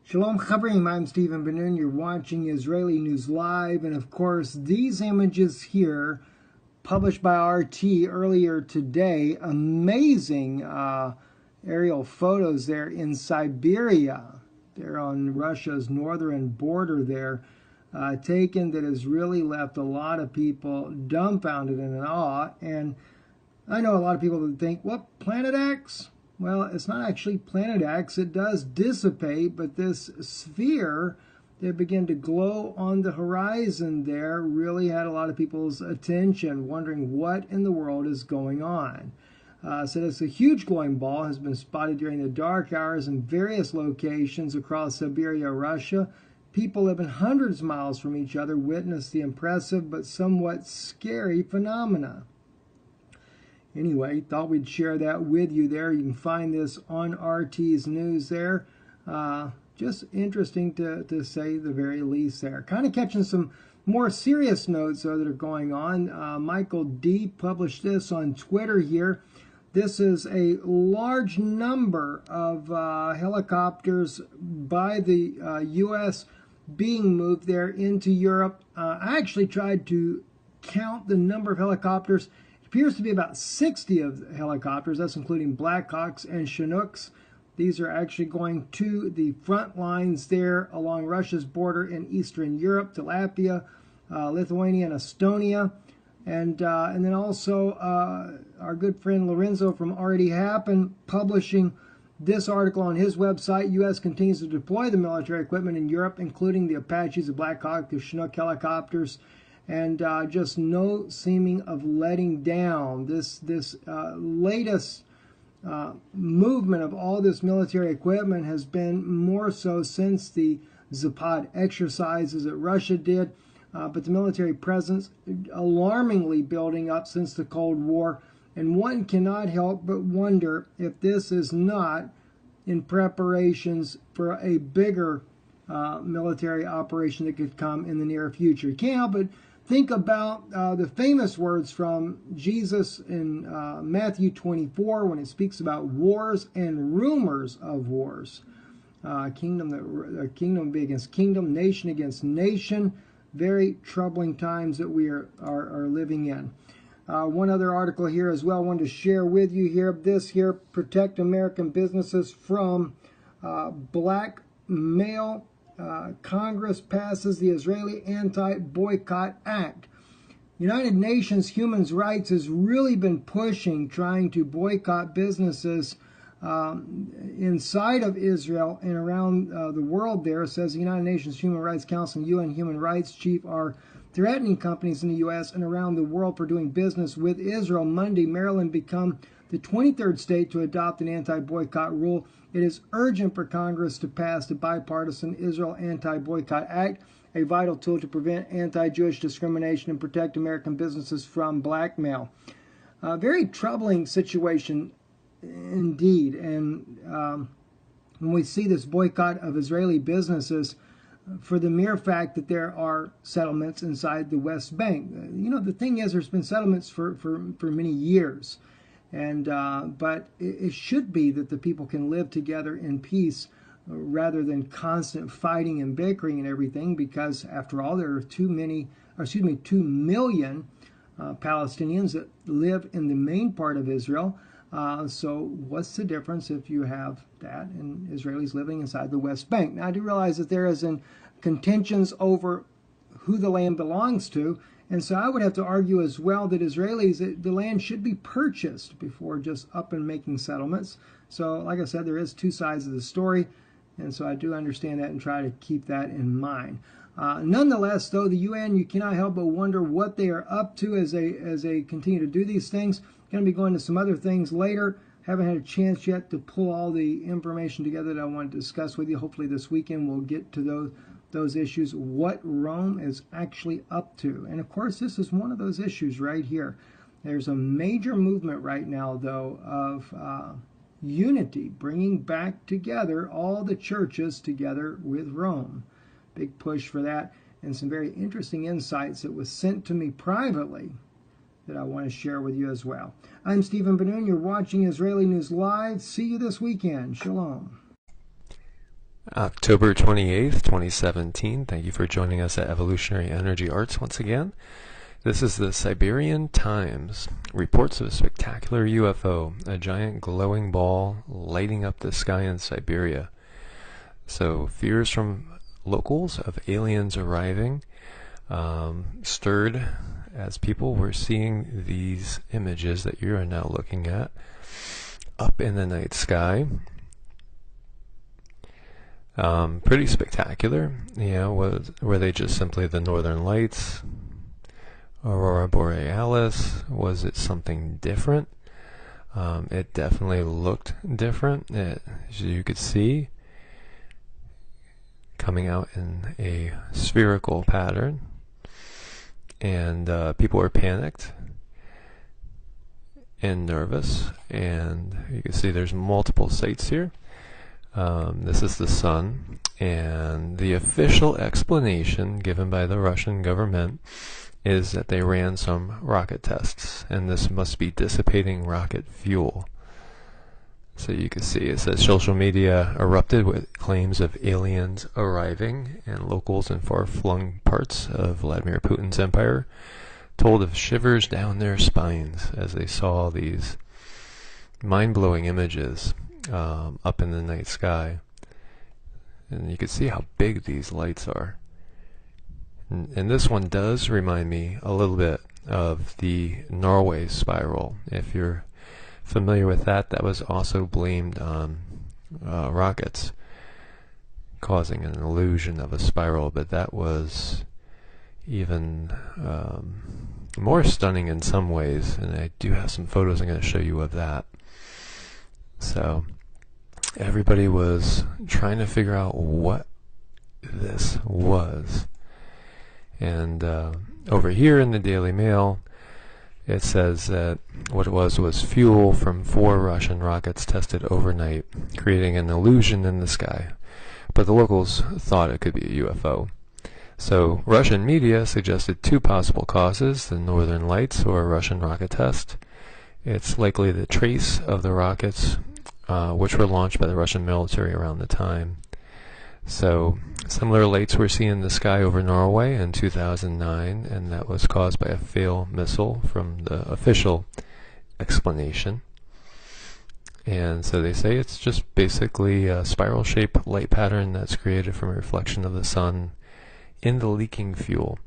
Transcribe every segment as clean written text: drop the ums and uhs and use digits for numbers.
Shalom Chavrim, I'm Stephen Ben-Nun. You're watching Israeli News Live, and of course these images here, published by RT earlier today, amazing aerial photos there in Siberia. They're on Russia's northern border there, taken, that has really left a lot of people dumbfounded and in awe. And I know a lot of people that think, what, Planet X? Well, it's not actually Planet X. It does dissipate, but this sphere that began to glow on the horizon there really had a lot of people's attention, wondering what in the world is going on. So this a huge glowing ball has been spotted during the dark hours in various locations across Siberia, Russia. People living hundreds of miles from each other witnessed the impressive but somewhat scary phenomena. Anyway, thought we'd share that with you there. You can find this on RT's news there. Just interesting to say the very least there. Kind of catching some more serious notes though that are going on. Michael D. published this on Twitter here. This is a large number of helicopters by the U.S. being moved there into Europe. I actually tried to count the number of helicopters. Appears to be about 60 of helicopters. That's including Blackhawks and Chinooks. These are actually going to the front lines there along Russia's border in Eastern Europe to Latvia, Lithuania, and Estonia. And then also our good friend Lorenzo from Already Happened publishing this article on his website. U.S. continues to deploy the military equipment in Europe, including the Apaches, the Blackhawk, the Chinook helicopters, and just no seeming of letting down. This latest movement of all this military equipment has been more so since the Zapad exercises that Russia did, but the military presence alarmingly building up since the Cold War, and one cannot help but wonder if this is not in preparations for a bigger military operation that could come in the near future. You can't help but think about the famous words from Jesus in Matthew 24 when it speaks about wars and rumors of wars. Kingdom be against kingdom, nation against nation. Very troubling times that we are living in. One other article here as well I wanted to share with you here. This here, protect American businesses from blackmail. Congress passes the Israeli Anti-Boycott Act. United Nations Human Rights has really been pushing, trying to boycott businesses inside of Israel and around the world there. It says the United Nations Human Rights Council and UN Human Rights Chief are threatening companies in the U.S. and around the world for doing business with Israel. Monday, Maryland became the 23rd state to adopt an anti-boycott rule. It is urgent for Congress to pass the bipartisan Israel Anti-Boycott Act, a vital tool to prevent anti-Jewish discrimination and protect American businesses from blackmail. Very troubling situation indeed. And when we see this boycott of Israeli businesses for the mere fact that there are settlements inside the West Bank. You know, the thing is, there's been settlements for many years. And but it should be that the people can live together in peace rather than constant fighting and bickering and everything, because after all, there are 2 million Palestinians that live in the main part of Israel. So what's the difference if you have that and Israelis living inside the West Bank? Now, I do realize that there is contentions over who the land belongs to. And so I would have to argue as well that Israelis, the land should be purchased before just up and making settlements. So like I said, there is 2 sides of the story. And so I do understand that and try to keep that in mind. Nonetheless, though, the UN, you cannot help but wonder what they are up to as they continue to do these things. Going to be going to some other things later. Haven't had a chance yet to pull all the information together that I want to discuss with you. Hopefully this weekend we'll get to those issues, what Rome is actually up to. And of course, this is one of those issues right here. There's a major movement right now, though, of unity, bringing back together all the churches together with Rome. Big push for that, and some very interesting insights that was sent to me privately that I want to share with you as well. I'm Stephen Ben-Nun. You're watching Israeli News Live. See you this weekend. Shalom. October 28th, 2017. Thank you for joining us at Evolutionary Energy Arts once again. This is the Siberian Times. Reports of a spectacular UFO, a giant glowing ball lighting up the sky in Siberia. So fears from locals of aliens arriving stirred as people were seeing these images that you are now looking at up in the night sky. Pretty spectacular. Were they just simply the northern lights? Aurora Borealis? Was it something different? It definitely looked different, as you could see, coming out in a spherical pattern. And people were panicked and nervous, and you can see there's multiple sites here. This is the sun, and the official explanation given by the Russian government is that they ran some rocket tests, and this must be dissipating rocket fuel. So you can see it says social media erupted with claims of aliens arriving, and locals in far-flung parts of Vladimir Putin's empire told of shivers down their spines as they saw these mind-blowing images up in the night sky. And you can see how big these lights are. And this one does remind me a little bit of the Norway spiral. If you're familiar with that, that was also blamed on rockets causing an illusion of a spiral, but that was even more stunning in some ways, and I do have some photos I'm going to show you of that. So everybody was trying to figure out what this was. And over here in the Daily Mail, it says that what it was fuel from 4 Russian rockets tested overnight, creating an illusion in the sky. But the locals thought it could be a UFO. So Russian media suggested 2 possible causes: the Northern Lights or a Russian rocket test. It's likely the trace of the rockets, which were launched by the Russian military around the time. So similar lights were seen in the sky over Norway in 2009, and that was caused by a failed missile from the official explanation. And so they say it's just basically a spiral-shaped light pattern that's created from a reflection of the sun in the leaking fuel.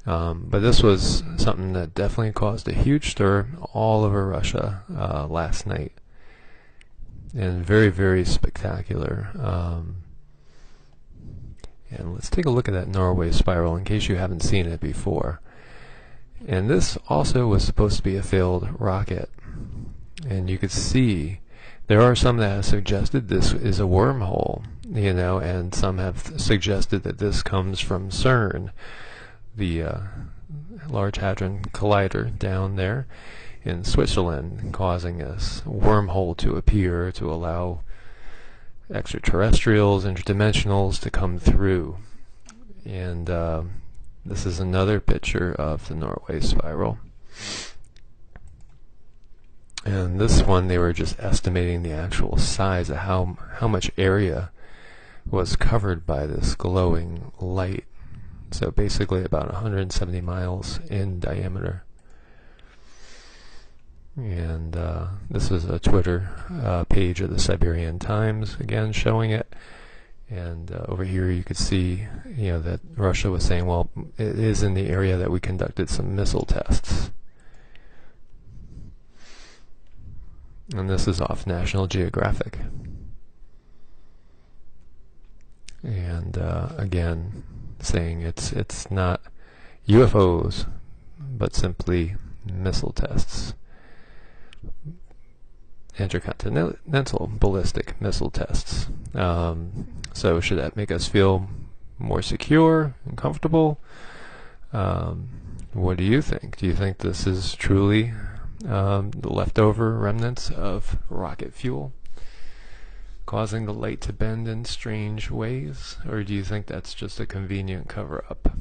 But this was something that definitely caused a huge stir all over Russia last night. And very, very spectacular. And let's take a look at that Norway spiral in case you haven't seen it before. And this also was supposed to be a failed rocket. And you could see there are some that have suggested this is a wormhole, and some have suggested that this comes from CERN, the Large Hadron Collider down there in Switzerland, causing this wormhole to appear to allow extraterrestrials, interdimensionals to come through. And this is another picture of the Norway spiral. And this one, they were just estimating the actual size of how much area was covered by this glowing light. So basically about 170 miles in diameter. And this is a Twitter page of the Siberian Times, again showing it. And over here you could see, that Russia was saying, well, it is in the area that we conducted some missile tests. And this is off National Geographic. And again, saying it's not UFOs, but simply missile tests. Intercontinental ballistic missile tests. So should that make us feel more secure and comfortable? What do you think? Do you think this is truly the leftover remnants of rocket fuel causing the light to bend in strange ways? Or do you think that's just a convenient cover-up?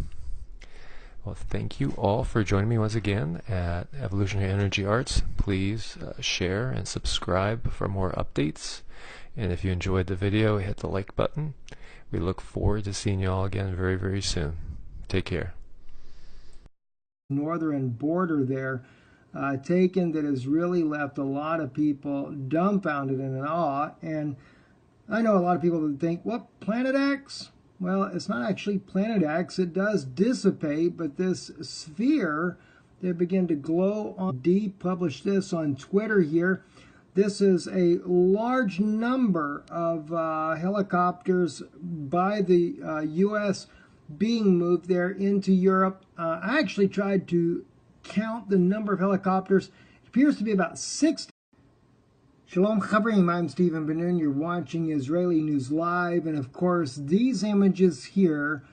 Well, thank you all for joining me once again at Evolutionary Energy Arts. Please share and subscribe for more updates. And if you enjoyed the video, hit the like button. We look forward to seeing you all again very, very soon. Take care. Northern border there taken that has really left a lot of people dumbfounded and in awe. And I know a lot of people that think, what, Planet X? Well, it's not actually Planet X. It does dissipate, but this sphere, they begin to glow on. Deep published this on Twitter here. This is a large number of helicopters by the U.S. being moved there into Europe. I actually tried to count the number of helicopters. It appears to be about 60. Shalom Chavrim, I'm Stephen Ben-Nun. You're watching Israeli News Live, and of course these images here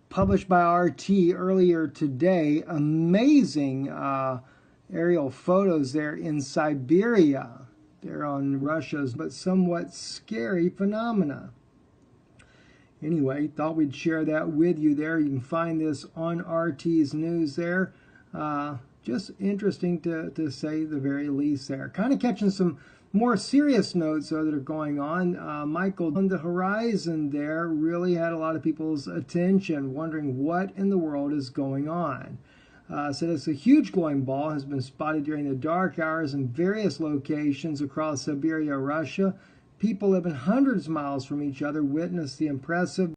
published by RT earlier today, amazing aerial photos there in Siberia. They're on Russia's but somewhat scary phenomena. Anyway, thought we'd share that with you there. You can find this on RT's news there. Just interesting to say the very least there. Kind of catching some more serious notes though that are going on. Michael on the horizon there really had a lot of people's attention, wondering what in the world is going on. So this a huge glowing ball has been spotted during the dark hours in various locations across Siberia, Russia. People living hundreds of miles from each other witnessed the impressive